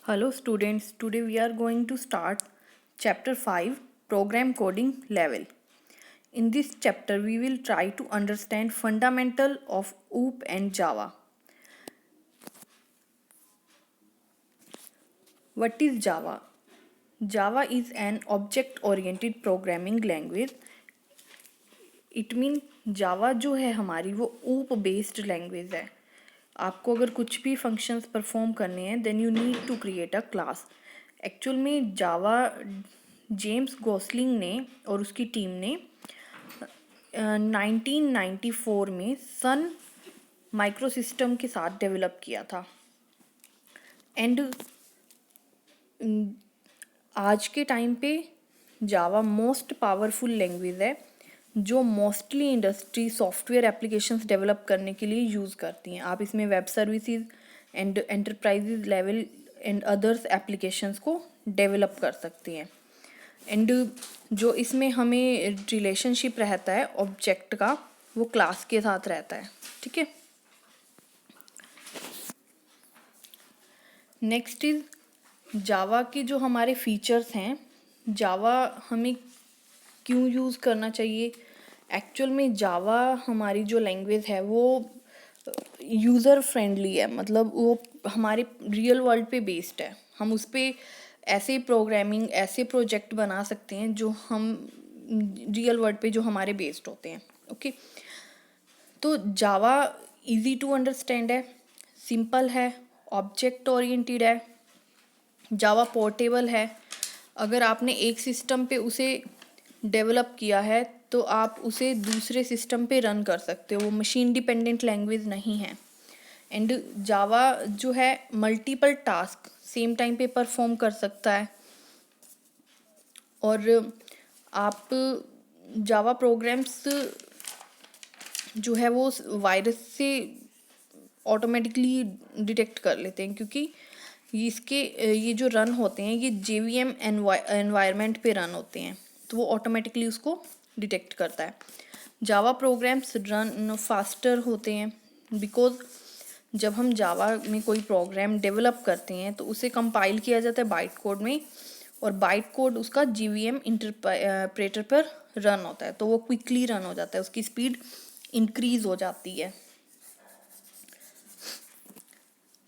Hello students, today we are going to start chapter 5 program coding level. In this chapter we will try to understand fundamental of OOP and Java. What is Java? Java is an object oriented programming language. It means Java जो है हमारी वो OOP based language है. आपको अगर कुछ भी functions perform करने हैं then you need to create a class. Actual में जावा जेम्स गॉसलिंग ने और उसकी टीम ने 1994 में सन माइक्रोसिस्टम के साथ डेवलप किया था. एंड आज के टाइम पे जावा मोस्ट पावरफुल लैंग्वेज है जो mostly industry software applications develop करने के लिए यूज़ करती हैं. आप इसमें web services and enterprises level and others applications को डेवलप कर सकती हैं. एंड जो इसमें हमें रिलेशनशिप रहता है ऑब्जेक्ट का वो क्लास के साथ रहता है. ठीक है. नेक्स्ट इज जावा की जो हमारे फीचर्स हैं. जावा हमें क्यों यूज़ करना चाहिए. एक्चुअल में जावा हमारी जो लैंग्वेज है वो यूज़र फ्रेंडली है. मतलब वो हमारे रियल वर्ल्ड पे बेस्ड है. हम उस पर ऐसे प्रोग्रामिंग ऐसे प्रोजेक्ट बना सकते हैं जो हम रियल वर्ल्ड पे जो हमारे बेस्ड होते हैं. ओके. तो जावा इजी टू अंडरस्टैंड है, सिंपल है, ऑब्जेक्ट ओरिएंटेड है, जावा पोर्टेबल है. अगर आपने एक सिस्टम पे उसे डेवलप किया है तो आप उसे दूसरे सिस्टम पे रन कर सकते हो. वो मशीन डिपेंडेंट लैंग्वेज नहीं है. एंड जावा जो है मल्टीपल टास्क सेम टाइम पे परफॉर्म कर सकता है. और आप जावा प्रोग्राम्स जो है वो वायरस से ऑटोमेटिकली डिटेक्ट कर लेते हैं क्योंकि ये जो रन होते हैं ये JVM एनवायरनमेंट पे रन होते हैं तो वो ऑटोमेटिकली उसको डिटेक्ट करता है. जावा प्रोग्राम्स रन फास्टर होते हैं बिकॉज जब हम जावा में कोई प्रोग्राम डेवलप करते हैं तो उसे कंपाइल किया जाता है बाइट कोड में और बाइट कोड उसका JVM इंटरप्रेटर पर रन होता है तो वो क्विकली रन हो जाता है. उसकी स्पीड इंक्रीज हो जाती है.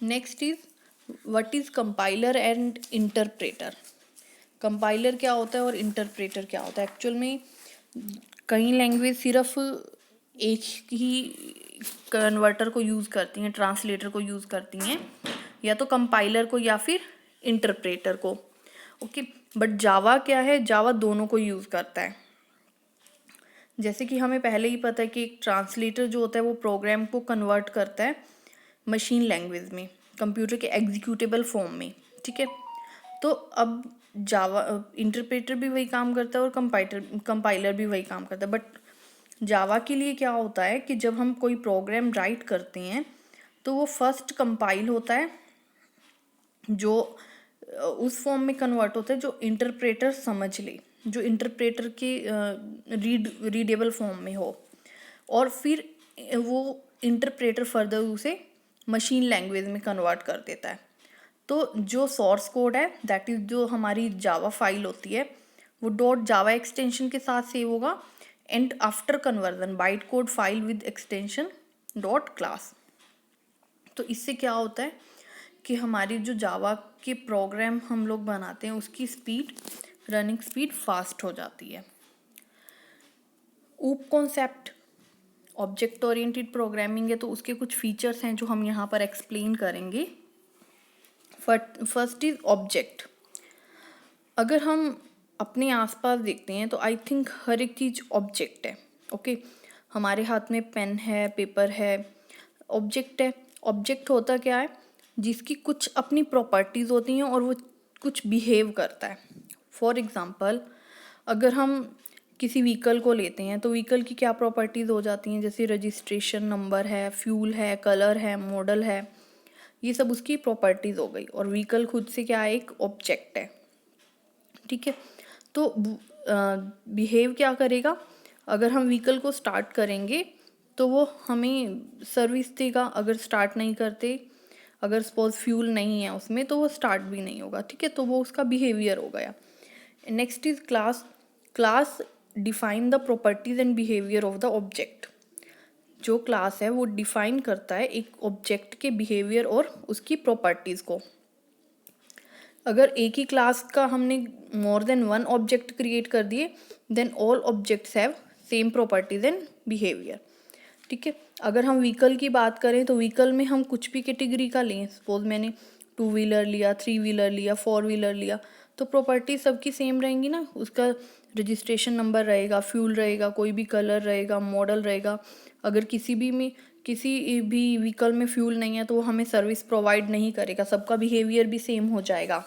Next is what is compiler and interpreter. Compiler क्या होता है और इंटरप्रेटर क्या होता है. एक्चुअल में कई लैंग्वेज सिर्फ एक ही कन्वर्टर को यूज़ करती हैं, ट्रांसलेटर को यूज़ करती हैं, या तो कंपाइलर को या फिर इंटरप्रेटर को. ओके. बट जावा क्या है, जावा दोनों को यूज़ करता है. जैसे कि हमें पहले ही पता है कि एक ट्रांसलेटर जो होता है वो प्रोग्राम को कन्वर्ट करता है मशीन लैंग्वेज में, कंप्यूटर के एग्जीक्यूटेबल फॉर्म में. ठीक है. तो अब जावा इंटरप्रेटर भी वही काम करता है और कंपाइलर भी वही काम करता है. बट जावा के लिए क्या होता है कि जब हम कोई प्रोग्राम राइट करते हैं तो वो फर्स्ट कंपाइल होता है जो उस फॉर्म में कन्वर्ट होता है जो इंटरप्रेटर समझ ले, जो इंटरप्रेटर के रीडेबल फॉर्म में हो. और फिर वो इंटरप्रेटर फर्दर उसे मशीन लैंग्वेज में कन्वर्ट कर देता है. तो जो सोर्स कोड है दैट इज़ जो हमारी जावा फाइल होती है वो डॉट जावा एक्सटेंशन के साथ सेव होगा. And after conversion byte code file with extension dot class. तो इससे क्या होता है कि हमारी जो जावा के प्रोग्राम हम लोग बनाते हैं उसकी स्पीड रनिंग स्पीड फास्ट हो जाती है. ऊप कॉन्सेप्ट ऑब्जेक्ट ओरिएंटेड प्रोग्रामिंग है तो उसके कुछ फीचर्स हैं जो हम यहाँ पर एक्सप्लेन करेंगे. First is object. अगर हम अपने आसपास देखते हैं तो आई थिंक हर एक चीज़ ऑब्जेक्ट है. ओके. हमारे हाथ में पेन है, पेपर है, ऑब्जेक्ट है. ऑब्जेक्ट होता क्या है, जिसकी कुछ अपनी प्रॉपर्टीज़ होती हैं और वो कुछ बिहेव करता है. फॉर एग्ज़ाम्पल अगर हम किसी व्हीकल को लेते हैं तो व्हीकल की क्या प्रॉपर्टीज़ हो जाती हैं, जैसे रजिस्ट्रेशन नंबर है, फ्यूल है, कलर है, मॉडल है, ये सब उसकी प्रॉपर्टीज़ हो गई. और व्हीकल खुद से क्या है, एक ऑब्जेक्ट है. ठीक है. तो बिहेव क्या करेगा, अगर हम व्हीकल को स्टार्ट करेंगे तो वो हमें सर्विस देगा. अगर स्टार्ट नहीं करते, अगर सपोज फ्यूल नहीं है उसमें तो वो स्टार्ट भी नहीं होगा, ठीक है, तो वो उसका बिहेवियर हो गया। Next is class. Class define the properties and behaviour of the object. जो क्लास है वो डिफाइन करता है एक ऑब्जेक्ट के बिहेवियर और उसकी प्रॉपर्टीज को। अगर एक ही क्लास का हमने more than one object create कर दिए then all objects have same properties and behaviour, ठीक है। अगर हम व्हीकल की बात करें तो व्हीकल में हम कुछ भी कैटेगरी का लें, सपोज मैंने 2 व्हीलर लिया, 3 व्हीलर लिया, 4 व्हीलर लिया, तो प्रॉपर्टी सबकी सेम रहेंगी ना। उसका रजिस्ट्रेशन नंबर रहेगा, फ्यूल रहेगा, कोई भी कलर रहेगा, मॉडल रहेगा। अगर किसी भी व्हीकल में फ्यूल नहीं है तो वो हमें सर्विस प्रोवाइड नहीं करेगा, सबका बिहेवियर भी सेम हो जाएगा।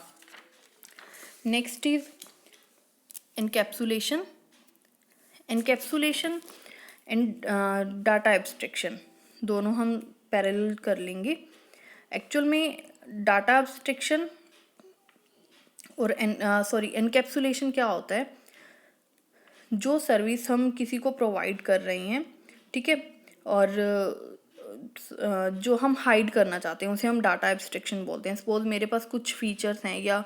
Next is encapsulation. Encapsulation and data abstraction दोनों हम पैरेलल कर लेंगे। एक्चुअल में डाटा एब्स्ट्रैक्शन और एनकैप्सुलेशन क्या होता है, जो सर्विस हम किसी को प्रोवाइड कर रहे हैं, ठीक है, और जो हम हाइड करना चाहते हैं उसे हम डाटा एब्स्ट्रैक्शन बोलते हैं। सपोज मेरे पास कुछ फीचर्स हैं या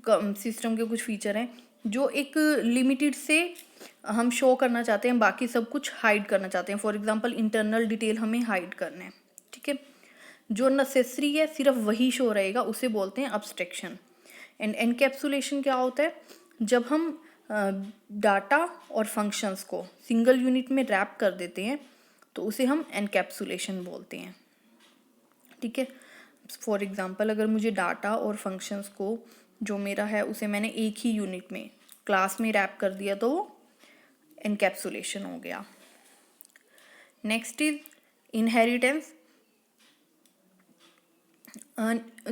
सिस्टम के कुछ फीचर हैं जो एक लिमिटेड से हम शो करना चाहते हैं, बाकी सब कुछ हाइड करना चाहते हैं। फॉर एग्जांपल इंटरनल डिटेल हमें हाइड करना है, ठीक है, जो नेसेसरी है सिर्फ वही शो रहेगा, उसे बोलते हैं एब्स्ट्रैक्शन। एंड एनकैप्सुलेशन क्या होता है, जब हम डाटा और फंक्शंस को सिंगल यूनिट में रैप कर देते हैं तो उसे हम एनकैप्सुलेशन बोलते हैं, ठीक है। फॉर एग्जांपल अगर मुझे डाटा और फंक्शंस को जो मेरा है उसे मैंने एक ही यूनिट में क्लास में रैप कर दिया तो वो एनकैप्सुलेशन हो गया। Next is inheritance.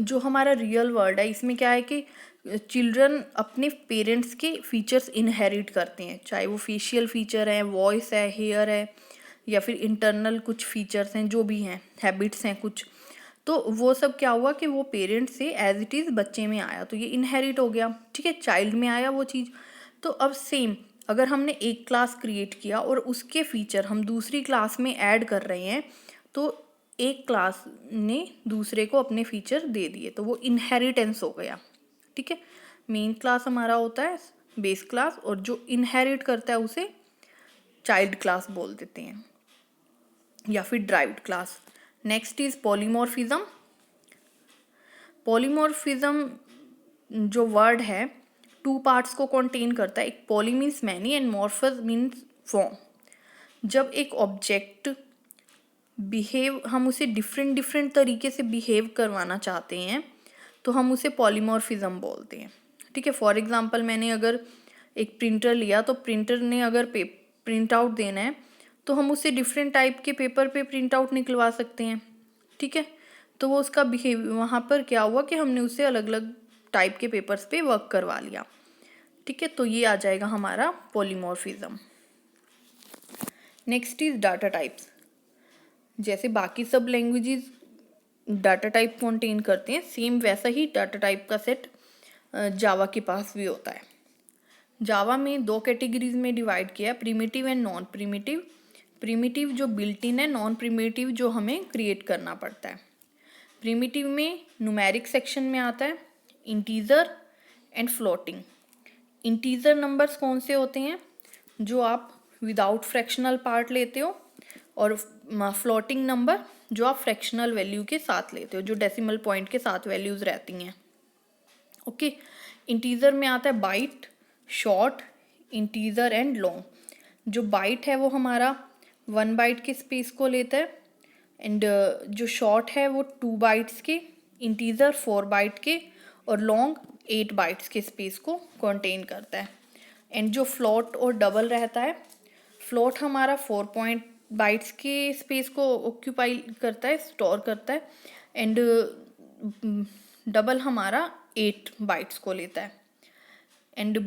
जो हमारा रियल वर्ल्ड है इसमें क्या है कि चिल्ड्रन अपने पेरेंट्स के फीचर्स इनहेरिट करते हैं, चाहे वो फेशियल फीचर है, वॉइस है, हेयर है, या फिर इंटरनल कुछ फीचर्स हैं, जो भी हैं, हैबिट्स हैं कुछ, तो वो सब क्या हुआ कि वो पेरेंट्स से एज इट इज़ बच्चे में आया, तो ये इनहेरिट हो गया, ठीक है, चाइल्ड में आया वो चीज़। तो अब सेम अगर हमने एक क्लास क्रिएट किया और उसके फीचर हम दूसरी क्लास में ऐड कर रहे हैं तो एक क्लास ने दूसरे को अपने फीचर दे दिए, तो वो इनहेरिटेंस हो गया, ठीक है। मेन क्लास हमारा होता है बेस क्लास और जो इनहेरिट करता है उसे चाइल्ड क्लास बोल देते हैं या फिर derived class. Next is polymorphism. Polymorphism जो वर्ड है 2 पार्ट्स को कंटेन करता है, एक poly means many and morphs means form. जब एक ऑब्जेक्ट हम उसे डिफरेंट तरीके से बिहेव करवाना चाहते हैं तो हम उसे पॉलीमॉर्फिज्म बोलते हैं, ठीक है। फॉर एग्जांपल मैंने अगर एक प्रिंटर लिया तो प्रिंटर ने अगर प्रिंट आउट देना है तो हम उससे डिफरेंट टाइप के पेपर पे प्रिंट आउट निकलवा सकते हैं, ठीक है। तो वो उसका बिहेव वहाँ पर क्या हुआ कि हमने उससे अलग अलग टाइप के पेपर्स पे वर्क करवा लिया, ठीक है, तो ये आ जाएगा हमारा polymorphism. Next is data types. जैसे बाकी सब लैंग्वेजेस डाटा टाइप कंटेन करते हैं, सेम वैसा ही डाटा टाइप का सेट जावा के पास भी होता है। जावा में 2 कैटेगरीज में डिवाइड किया है, primitive and non primitive. Primitive जो बिल्ट इन है, नॉन प्रिमिटिव जो हमें क्रिएट करना पड़ता है। प्रिमिटिव में न्यूमेरिक सेक्शन में आता है integer and floating. Integer numbers कौन से होते हैं, जो आप विदाउट फ्रैक्शनल पार्ट लेते हो, और फ्लोटिंग नंबर जो आप फ्रैक्शनल वैल्यू के साथ लेते हो, जो डेसिमल पॉइंट के साथ वैल्यूज रहती हैं, ओके। इंटीजर में आता है byte, short, integer and long. जो बाइट है वो हमारा 1 बाइट के स्पेस को लेता है, एंड जो शॉर्ट है वो 2 बाइट्स के, इंटीजर 4 बाइट के, और लॉन्ग 8 बाइट्स के स्पेस को कंटेन करता है। एंड जो फ्लोट और डबल रहता है, फ्लोट हमारा 4 बाइट्स के स्पेस को ऑक्यूपाई करता है, स्टोर करता है, एंड डबल हमारा 8 बाइट्स को लेता है। एंड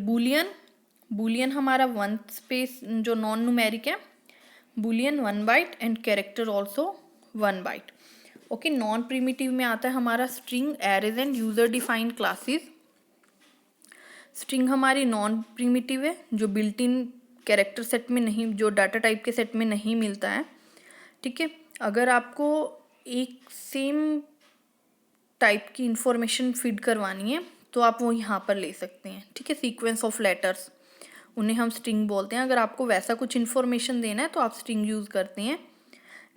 बुलियन हमारा 1 स्पेस जो नॉन न्यूमेरिक है, Boolean 1 byte and character also 1 byte, okay. Non primitive में आता है हमारा string, arrays and user defined classes. String हमारी नॉन प्रिमिटिव है, जो बिल्ट इन कैरेक्टर सेट में नहीं, जो डाटा टाइप के सेट में नहीं मिलता है, ठीक है। अगर आपको एक सेम टाइप की इंफॉर्मेशन फीड करवानी है तो आप वो यहाँ पर ले सकते हैं, ठीक है। सीक्वेंस ऑफ लेटर्स, उन्हें हम स्ट्रिंग बोलते हैं। अगर आपको वैसा कुछ इन्फॉर्मेशन देना है तो आप स्ट्रिंग यूज़ करते हैं।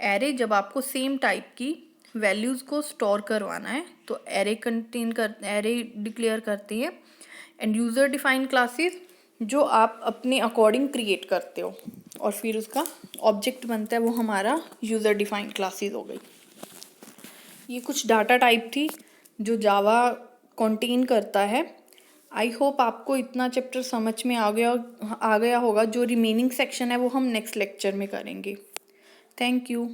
एरे, जब आपको सेम टाइप की वैल्यूज़ को स्टोर करवाना है तो एरे डिक्लेयर करती है। एंड यूज़र डिफाइन क्लासेस, जो आप अपने अकॉर्डिंग क्रिएट करते हो और फिर उसका ऑब्जेक्ट बनता है, वो हमारा यूज़र डिफाइन क्लासेस हो गई। ये कुछ डाटा टाइप थी जो जावा कंटेन करता है। आई होप आपको इतना चैप्टर समझ में आ गया होगा। जो रिमेनिंग सेक्शन है वो हम नेक्स्ट लेक्चर में करेंगे। Thank you.